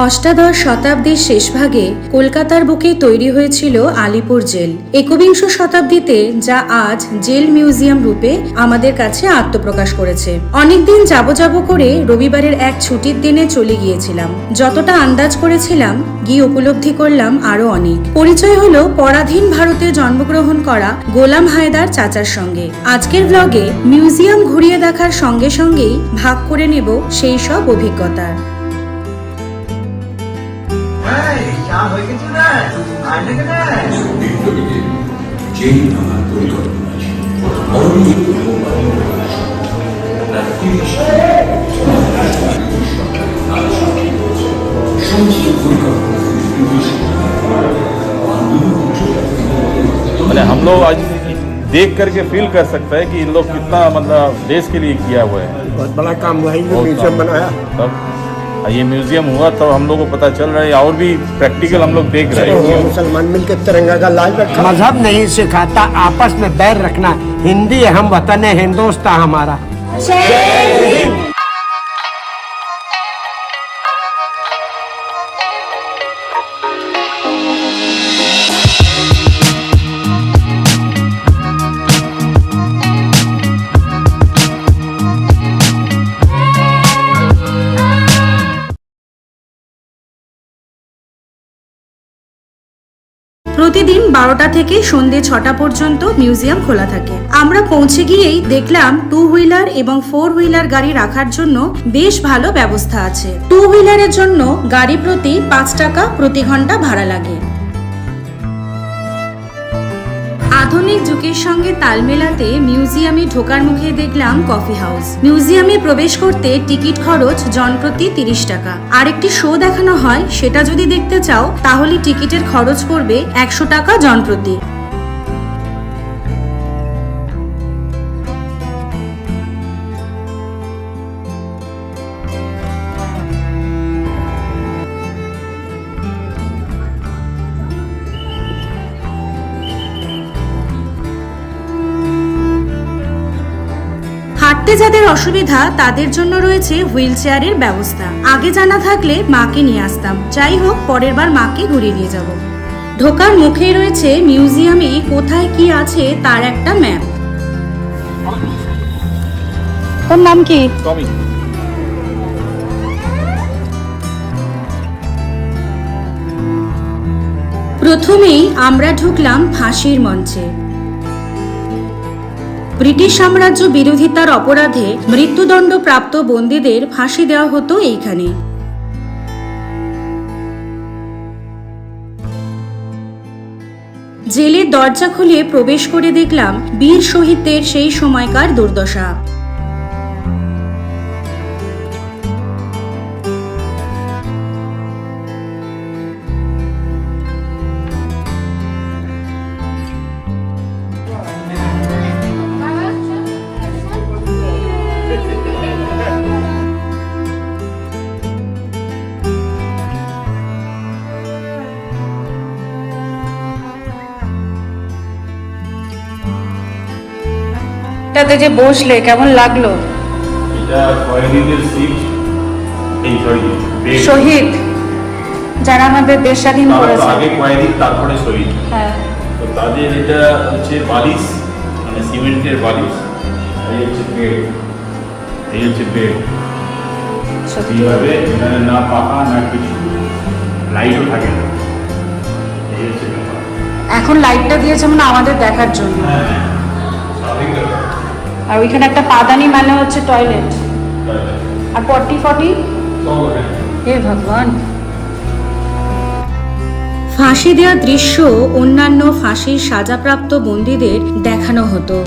অষ্টাদশ শতাব্দীর শেষভাগে কলকাতার বুকে তৈরি হয়েছিল আলিপুর জেল। একবিংশ শতাব্দীতে যা আজ জেল মিউজিয়াম রূপে আমাদের কাছে আত্মপ্রকাশ করেছে। অনেকদিন যাব করে রবিবারের এক ছুটির দিনে চলে গিয়েছিলাম। যতটা আন্দাজ করেছিলাম গিয়ে উপলব্ধি করলাম আরো অনেক। পরিচয় হলো পরাধীন ভারতে জন্মগ্রহণ করা গোলাম হায়দার চাচার সঙ্গে। আজকের ব্লগে মিউজিয়াম ঘুরিয়ে দেখার সঙ্গে সঙ্গেই ভাগ করে নেব সেই সব অভিজ্ঞতা। हम लोग आज देख करके फील कर सकते हैं कि इन लोग कितना मतलब देश के लिए किया हुआ है। बहुत बड़ा काम हुआ है, ये म्यूजियम बनाया। तब ये म्यूजियम हुआ तब हम लोग को पता चल रहा है और भी प्रैक्टिकल हम लोग देख रहे हैं। मुसलमान मिलकर तिरंगा का लाल रखा। मजहब नहीं सिखाता आपस में बैर रखना। हिंदी हम वतन है, हिंदुस्तान हमारा। প্রতিদিন 12টা থেকে সন্ধ্যে 6টা পর্যন্ত মিউজিয়াম খোলা থাকে। আমরা পৌঁছে গিয়েই দেখলাম 2 হুইলার এবং 4 হুইলার গাড়ি রাখার জন্য বেশ ভালো ব্যবস্থা আছে। 2 হুইলারের জন্য গাড়ি প্রতি 5 টাকা প্রতি ঘন্টা ভাড়া লাগে। আধুনিক যুগের সঙ্গে তাল মেলাতে মিউজিয়ামে ঢোকার মুখে দেখলাম কফি হাউস। মিউজিয়ামে প্রবেশ করতে টিকিট খরচ জনপ্রতি 30 টাকা। আরেকটি শো দেখানো হয়, সেটা যদি দেখতে চাও তাহলে টিকিটের খরচ পড়বে 100 টাকা জনপ্রতি। হাঁটতে যাদের অসুবিধা তাদের জন্য রয়েছে হুইল চেয়ারের ব্যবস্থা। আগে জানা থাকলে মাকে নিয়ে আসতাম। যাই হোক, পরের বার মাকে ঘুরিয়ে নিয়ে যাব। ঢোকার মুখেই রয়েছে মিউজিয়ামে কোথায় কি আছে তার একটা ম্যাপ। তোর নাম কি? টমি। প্রথমেই আমরা ঢুকলাম ফাঁসির মঞ্চে। ব্রিটিশ সাম্রাজ্য বিরোধিতার অপরাধে মৃত্যুদণ্ড প্রাপ্ত বন্দীদের ফাঁসি দেওয়া হতো এইখানে। জেলের দরজা খুলে প্রবেশ করে দেখলাম বীর শহীদদের সেই সময়কার দুর্দশা। এটাতে যে বসলে কেমন লাগলো? এটা কয়েদিদের সিট, এই সরি শহীদ যারা আমাদের দেশ স্বাধীন করেছে। আগে কয়েদি তারপরে শহীদ। হ্যাঁ, তো তাদের এটা হচ্ছে বালিশ, মানে সিমেন্টের বালিশ। এই হচ্ছে বেড, এই হচ্ছে বেড। এইভাবে এখানে না পাখা না কিছু, লাইটও থাকে না। এই হচ্ছে ব্যাপার। এখন লাইটটা দিয়েছে মানে আমাদের দেখার জন্য। স্বাভাবিক ব্যাপার। আর ওইখানে একটা পাদানি মানে হচ্ছে টয়লেট। আর 40 হে ভগবান। ফাঁসি দেওয়া দৃশ্য অন্যান্য ফাঁসির সাজাপ্রাপ্ত বন্দীদের দেখানো হতো।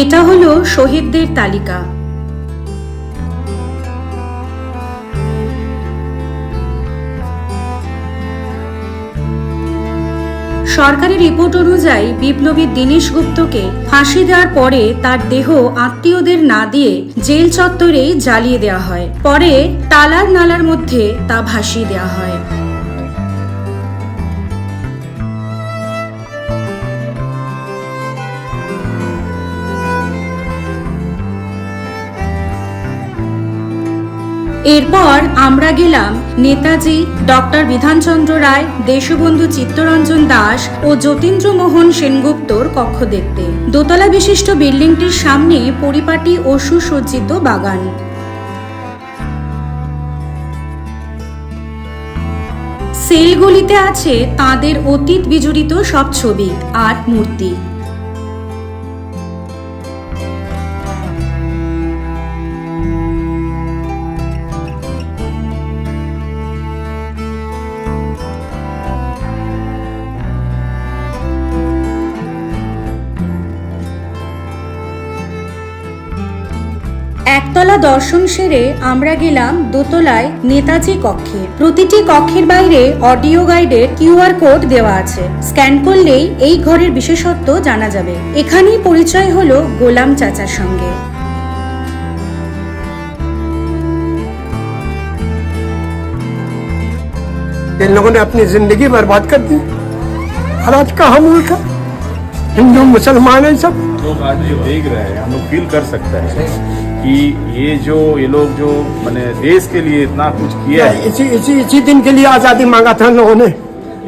এটা হলো শহীদদের তালিকা। সরকারি রিপোর্ট অনুযায়ী বিপ্লবী দীনেশ গুপ্তকে ফাঁসি দেওয়ার পরে তার দেহ আত্মীয়দের না দিয়ে জেল চত্বরেই জ্বালিয়ে দেওয়া হয়। পরে টালার নালার মধ্যে তা ভাসিয়ে দেওয়া হয়। এরপর আমরা গেলাম নেতাজি, ডক্টর বিধানচন্দ্র রায়, দেশবন্ধু চিত্তরঞ্জন দাস ও যতীন্দ্রমোহন সেনগুপ্তর কক্ষ দেখতে। দোতলা বিশিষ্ট বিল্ডিংটির সামনে পরিপাটি ও সুসজ্জিত বাগান। সেলগুলিতে আছে তাঁদের অতীত বিজড়িত সব ছবি আর মূর্তি। একতলা দর্শন সেরে আমরা গেলাম দোতলায় নেতাজি কক্ষে। প্রতিটি কক্ষের বাইরে অডিও গাইডের কিউআর কোড দেওয়া আছে। স্ক্যান করলেই এই ঘরের বিশেষত্ব জানা যাবে। এখানেই পরিচয় হলো গোলাম চাচার সঙ্গে। इन लोगों ने अपनी जिंदगी बर्बाद कर दी। और आज का हम मुल्क है, हिंदू मुसलमान है सब। लोग आज ये देख रहे हैं, हम लोग फील कर सकते हैं कि ये लोग जो मैंने देश के लिए इतना कुछ किया है। इसी दिन के लिए आजादी मांगा था लोगों ने,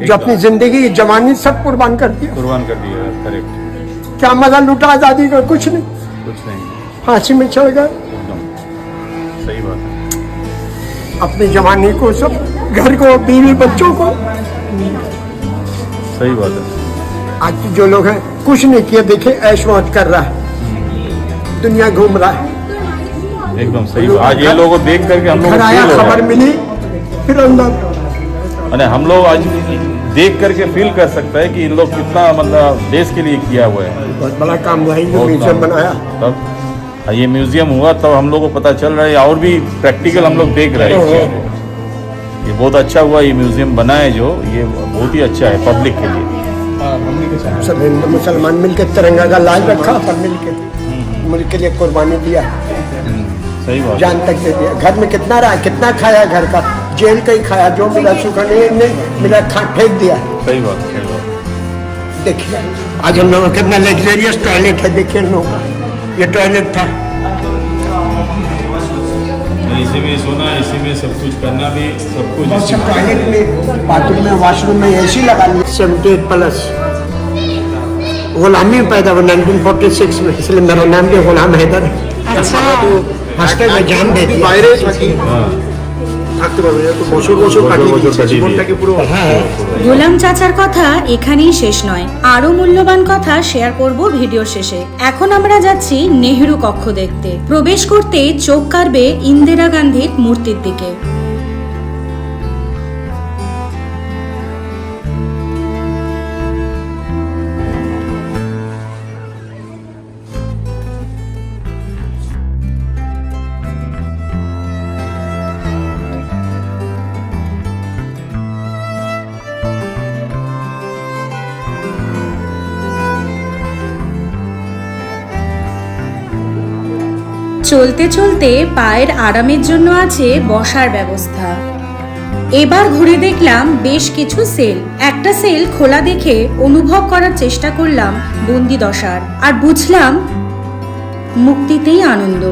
जो अपनी जिंदगी जवानी सब कुर्बान कर दिया। करेक्ट। क्या मजा लूटा आजादी का? कुछ नहीं, फांसी में चढ़ गए। एकदम सही बात है। अपनी जवानी को, सब घर को, बीवी बच्चों को। सही बात है। आज जो लोग हैं कुछ नहीं किया, देखे ऐश मौज कर रहा है, दुनिया घूम रहा है। एकदम सही बात। आज ये लोगों को देख करके हम लोग घर आया, खबर मिली, फिर अंदर अरे हम लोग आज देख करके फील कर सकता है कि इन लोग कितना मतलब देश के लिए किया हुआ है। बहुत बड़ा काम हुआ, हिंदू बहुत म्यूजियम काम। बनाया। तब ये म्यूजियम हुआ तब हम लोग को पता चल रहा है, और भी प्रैक्टिकल हम लोग देख रहे हैं। ये बहुत अच्छा हुआ, ये म्यूजियम बना है जो, ये बहुत ही अच्छा है पब्लिक के लिए। सब हिंदू मुसलमान मिलकर तिरंगा का लाल रखा, पर मिलकर मुल्क के लिए कुर्बानी दिया, सही बात। जान तक दे दिया। घर में कितना रहा, कितना खाया घर का, जेल का ही खाया, जो मिला सूखा नहीं मिला खा फेंक दिया। सही बात, सही बात। देखिए आज हम लोगों का कितना लग्जरियस टॉयलेट है, देखिए हम लोगों का ये टॉयलेट था। इसी में सोना, इसी में सब कुछ करना भी, सब कुछ इसी में। टॉयलेट में, बाथरूम में, वॉशरूम में एसी लगा लिया। 78+ गुलामी पैदा हुआ 1946 में, इसलिए मेरा नाम भी गुलाम हैदर है। हंसते में जान दे दी। গোলাম চাচার কথা এখানেই শেষ নয়, আরো মূল্যবান কথা শেয়ার করব ভিডিও শেষে। এখন আমরা যাচ্ছি নেহেরু কক্ষ দেখতে। প্রবেশ করতে চোখ কাড়বে ইন্দিরা গান্ধীর মূর্তির দিকে। চলতে চলতে পায়ের আরামের জন্য আছে বসার ব্যবস্থা। এবার ঘুরে দেখলাম বেশ কিছু সেল। একটা সেল খোলা দেখে অনুভব করার চেষ্টা করলাম বন্দি দশার, আর বুঝলাম মুক্তিতেই আনন্দ।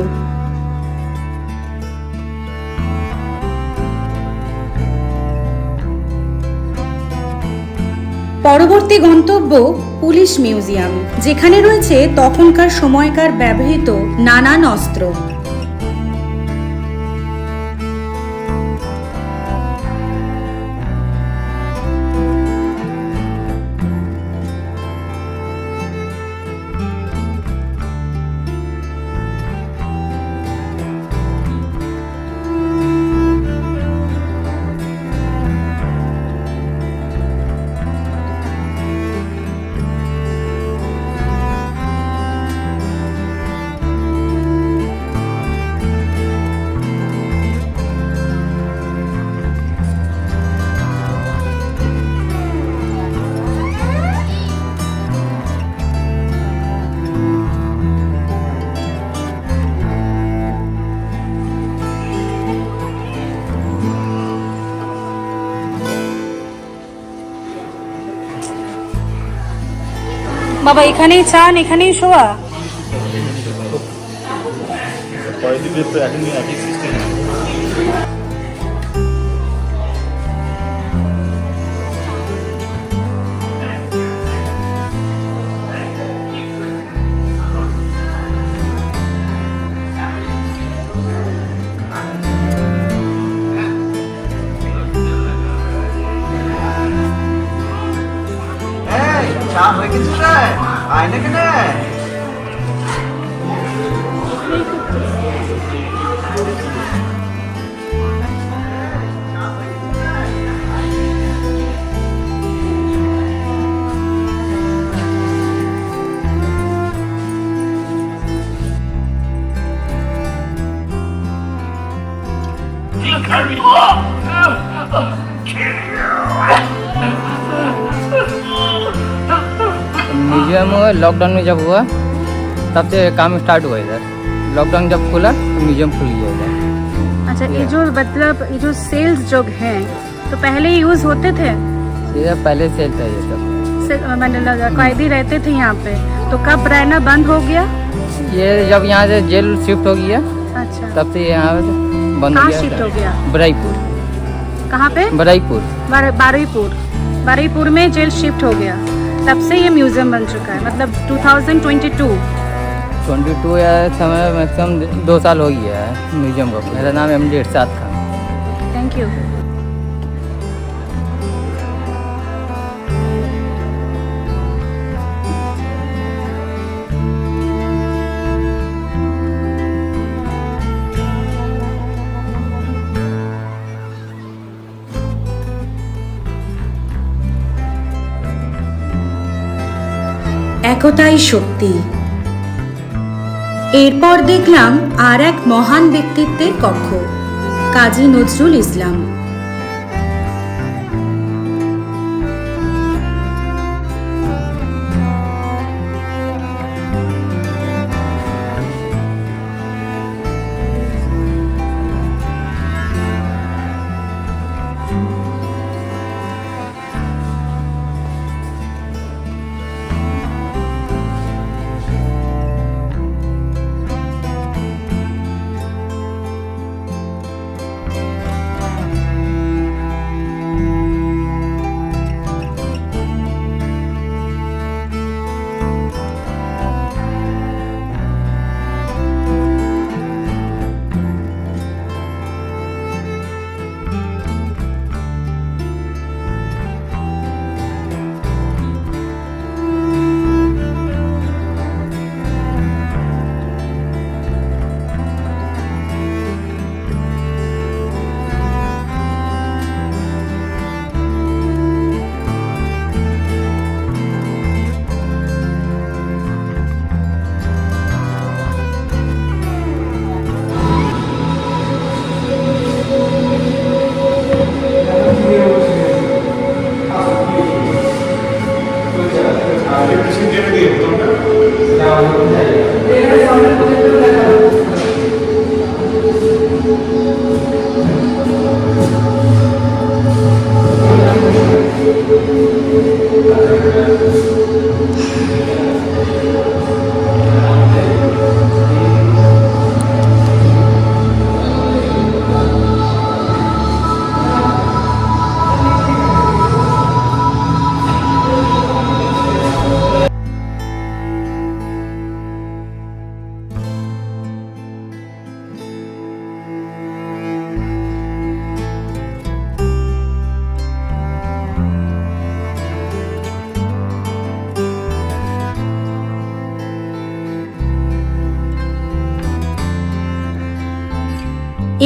পরবর্তী গন্তব্য পুলিশ মিউজিয়াম, যেখানে রয়েছে তখনকার সময়কার ব্যবহৃত নানান অস্ত্র। বাবা এখানেই চান, এখানেই শোয়া? কয়েকদিনের তো এখনই একই সিস্টেম। म्यूजियम लॉकडाउन में जब हुआ तब से काम स्टार्ट हुआ इधर। लॉकडाउन जब खुला तो म्यूजियम खुल गया इधर। अच्छा, ये जो मतलब ये जो सेल्स जो हैं तो पहले यूज होते थे? ये पहले सेल था ये सब। मतलब कैदी रहते थे यहाँ पे, तो कब रहना बंद हो गया? ये जब यहाँ से जेल शिफ्ट हो गया अच्छा, तब से यहाँ बंद हो कहाँ गया। शिफ्ट हो गया? बराईपुर। कहाँ पे? बराईपुर। बारुईपुर में जेल शिफ्ट हो गया, तब से ये म्यूजियम बन चुका है। मतलब 2022 या समय मैक्सिमम 2 साल हो गया है म्यूजियम को। मेरा नाम MD Irshad Khan. Thank you. একতাই শক্তি। এরপর দেখলাম আর এক মহান ব্যক্তিত্বের কক্ষ, কাজী নজরুল ইসলাম।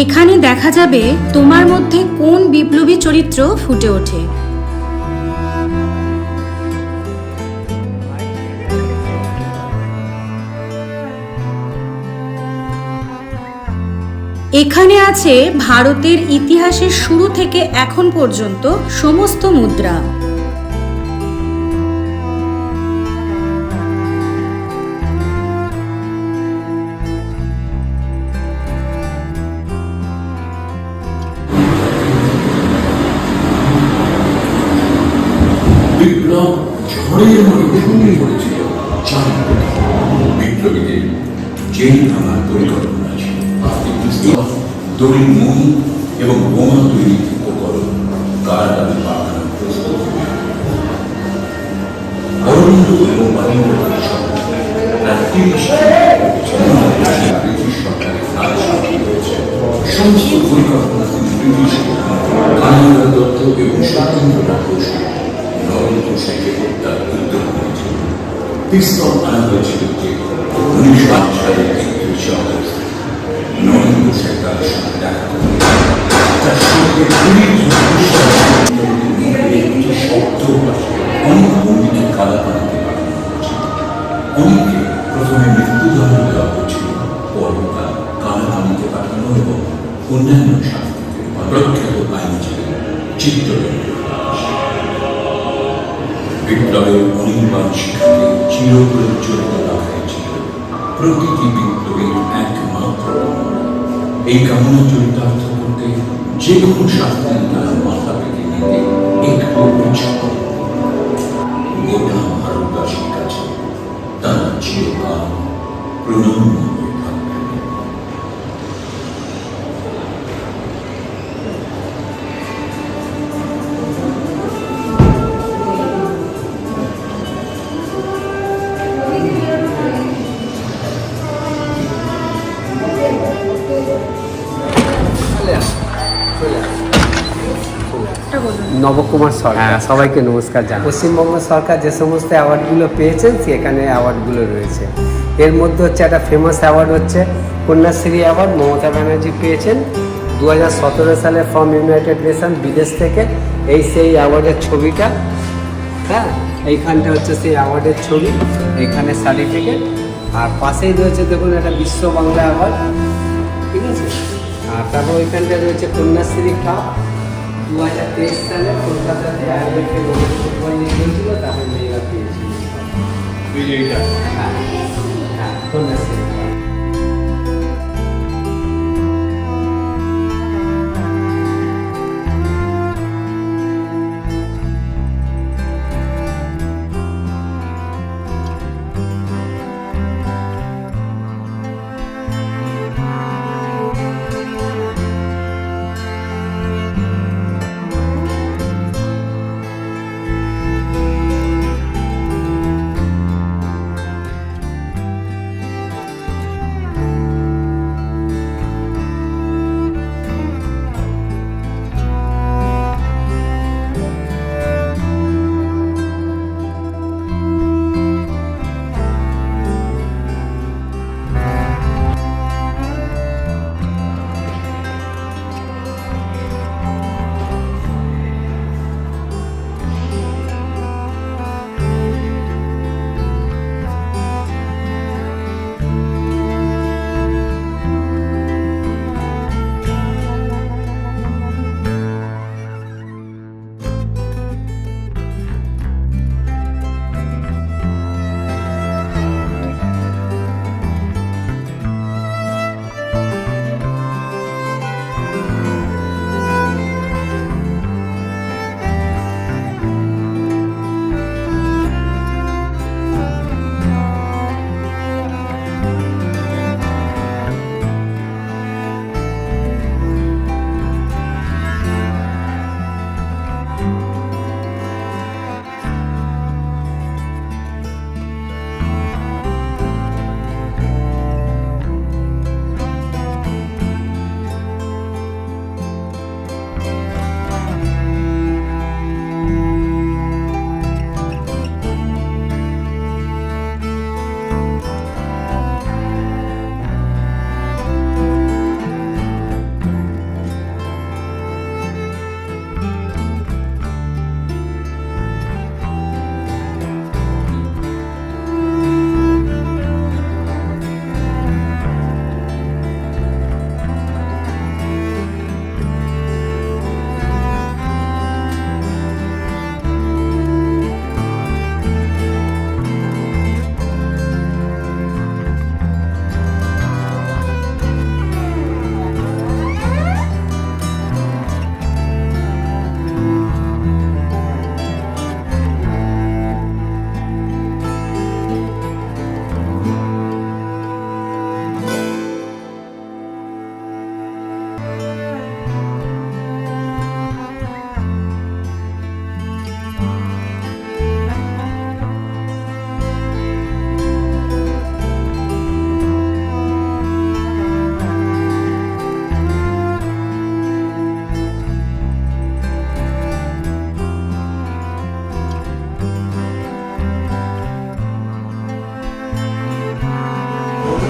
এখানে দেখা যাবে তোমার মধ্যে কোন বিপ্লবী চরিত্র ফুটে ওঠে। এখানে আছে ভারতের ইতিহাসের শুরু থেকে এখন পর্যন্ত সমস্ত মুদ্রা। বিপ্লব ঝড়ের মতো ছড়িয়ে পড়েছিল চারদিকে। বিপ্লবীদের জেল ভাঙার পরিকল্পনা ছিল। দড়ির মই এবং বোমা তৈরির উপকরণ কারাগারে পাঠানোর প্রস্তুতি। অরবিন্দ এবং বারিন্দ্রনাথ সহ প্রায় 30 ব্রিটিশ সরকারের কাজ সাক্ষী হয়েছে। সমস্ত পরিকল্পনা ব্রিটিশ কানাডা দত্ত এবং স্বতন্ত্র রাক্ষস নরেন্দ্র সেনকে হত্যার উদ্যোগ পিস্তল আনা হয়েছিল যে 1908 সালের 31 অগস্ট নরেন্দ্র সরকারের সঙ্গে দেখা করে তার সঙ্গে শব্দ অনেক বন্দীকে কালা পানিতে পাঠানো হয়েছিল। অনেককে প্রথমে মৃত্যুদণ্ড দেওয়া হয়েছিল, পরে কালা পানিতে পাঠানো এবং অন্যান্য শাস্তিতে প্রখ্যাত আইনজীবী চিত্তরঞ্জন বিপ্লবের অনির্বাণ শিখাকে চিরপ্রজ্বলিত রাখাই ছিল প্রতিটি বিপ্লবের একমাত্র এই কামনা চরিতার্থ করতে যে কোনো শাস্তি তারা মাথা পেতে নিতে একটু ইচ্ছা করে গোটা ভারতবাসীর কাছে তারা চিরকাল প্রণম্য হয়ে থাকবে। নবকুমার সরকার, সবাইকে নমস্কার জানাই। পশ্চিমবঙ্গ সরকার যে সমস্ত অ্যাওয়ার্ডগুলো পেয়েছেন সেখানে অ্যাওয়ার্ডগুলো রয়েছে। এর মধ্যে হচ্ছে একটা ফেমাস অ্যাওয়ার্ড হচ্ছে কন্যাশ্রী অ্যাওয়ার্ড, মমতা ব্যানার্জি পেয়েছেন 2017 সালে ফ্রম ইউনাইটেড নেশন, বিদেশ থেকে। এই সেই অ্যাওয়ার্ডের ছবিটা, হ্যাঁ, এইখানটা হচ্ছে সেই অ্যাওয়ার্ডের ছবি, এইখানে সার্টিফিকেট, আর পাশেই রয়েছে দেখুন একটা বিশ্ব বাংলা অ্যাওয়ার্ড, ঠিক আছে। আর তারপর ওইখানটা রয়েছে কন্যাশ্রী কাপ, 2023 সালে কলকাতাতে আইএফএ রোবট ফুটবল লিগ হয়েছিল, তারপর মেয়েরা পেয়েছিল। হ্যাঁ হ্যাঁ, কন্যাশ্রী কাপ।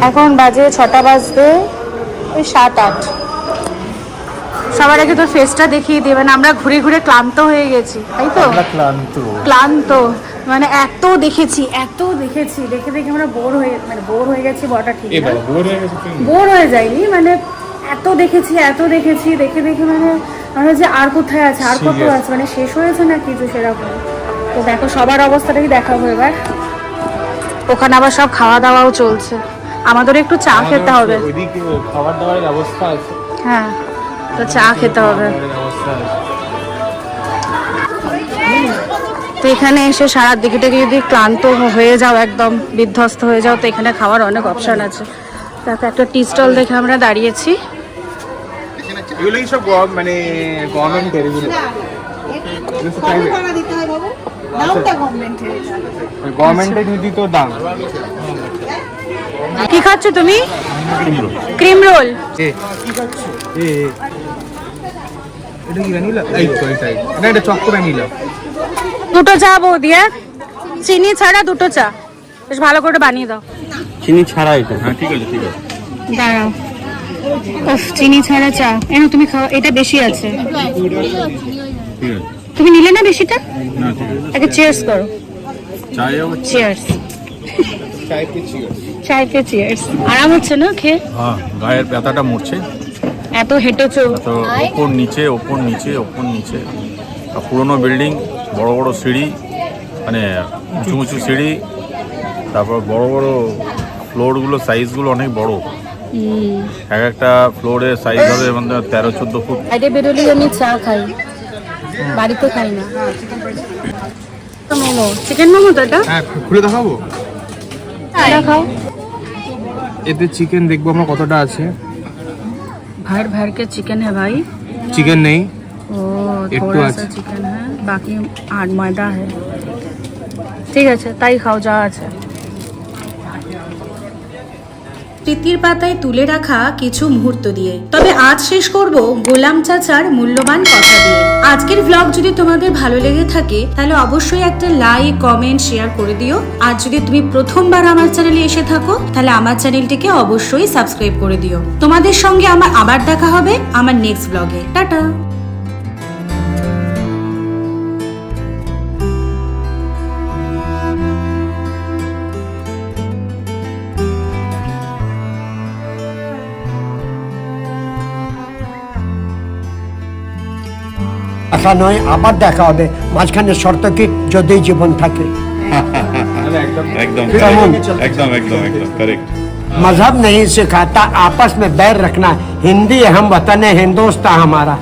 এখন বাজে 6টা বাজবে ওই 7-8। সবার আগে তোর ফেসটা দেখিয়ে দিয়ে, মানে আমরা ঘুরে ঘুরে ক্লান্ত হয়ে গেছি, তাই তো? ক্লান্ত মানে এত দেখেছি দেখে দেখে আমরা বোর হয়ে গেছি বড়টা ঠিক না, বোর হয়ে যায়নি, মানে এত দেখেছি দেখে দেখে মানে আমরা যে আর কোথায় আছে, আর কত আছে, মানে শেষ হয়েছে না কিছু সেরকম। তো দেখো সবার অবস্থাটাই দেখাবো এবার। ওখানে আবার সব খাওয়া দাওয়াও চলছে, আমাদের একটু চা খেতে হবে। খাবার দাবারের ব্যবস্থা আছে। হ্যাঁ, তো চা খেতে হবে। তো এখানে এসে সারা দিকে যদি ক্লান্ত হয়ে যাও, একদম বিধ্বস্ত হয়ে যাও, তো এখানে খাওয়ার অনেক অপশন আছে। তাতে একটা টি স্টল দেখে আমরা দাঁড়িয়েছি। এগুলো কি সব মানে গভর্নমেন্টের এগুলো? গভর্নমেন্টের যদি তো দাম। কি খাচ্ছ তুমি? Cream roll. এটা কি ভ্যানিলা? এই তো এটাই না, এটা চকো ভ্যানিলা। দুটো চা বৌদি, চিনি ছাড়া দুটো চা, বেশ ভালো করে বানিয়ে দাও। চিনি ছাড়া এটা? হ্যাঁ ঠিক আছে দাঁড়াও, উফ, চিনি ছাড়া চা এনো তুমি খাও, এটা বেশি আছে। তুমি নিলে না বেশিটা? না ঠিক আছে, আগে চিয়ার্স করো। চিয়ার্স। চাইতে চিয়ার্স। আরাম হচ্ছে না খেয়ে? হ্যাঁ, গায়ের ব্যথাটা মরছে। এত হেঁটেছো? তো ওপর নিচে আর পুরোনো বিল্ডিং, বড় বড় সিঁড়ি, মানে উঁচু উঁচু সিঁড়ি, তারপর বড় বড় ফ্লোরগুলো, সাইজগুলো অনেক বড়। এক একটা ফ্লোরের সাইজ হবে মানে 13-14 ফুট। বাইরে বেরোলে আমি চা খাই, বাড়িতে খাই না। মোমো, চিকেন মোমো তো এটা? হ্যাঁ, খুলে দেখাবো। এটা খাও। এতে চিকেন দেখবো আমরা কতটা আছে। भर भर के चिकन है भाई। চিকেন নেই, ओ একটু थोड़ा सा আছে। चिकन है, बाकी आट मैदा है। ঠিক আছে, তাই খাও যা আছে। স্মৃতির পাতায় তুলে রাখা কিছু মুহূর্ত দিয়ে। তবে আজ শেষ করব গোলাম চাচার মূল্যবান কথা দিয়ে। আজকের ব্লগ যদি তোমাদের ভালো লেগে থাকে তাহলে অবশ্যই একটা লাইক, কমেন্ট, শেয়ার করে দিও। আর যদি তুমি প্রথমবার আমার চ্যানেলে এসে থাকো তাহলে আমার চ্যানেলটিকে অবশ্যই সাবস্ক্রাইব করে দিও। তোমাদের সঙ্গে আমার আবার দেখা হবে আমার নেক্সট ব্লগে। টাটা। আশা নয়, আবার দেখা হবে। মাঝখানে শর্ত কি, যদি জীবন থাকে। একদম কারেক্ট। मजहब नहीं सिखाता आपस में बैर रखना, हिंदी हम वतन है, हिंदुस्तान हमारा।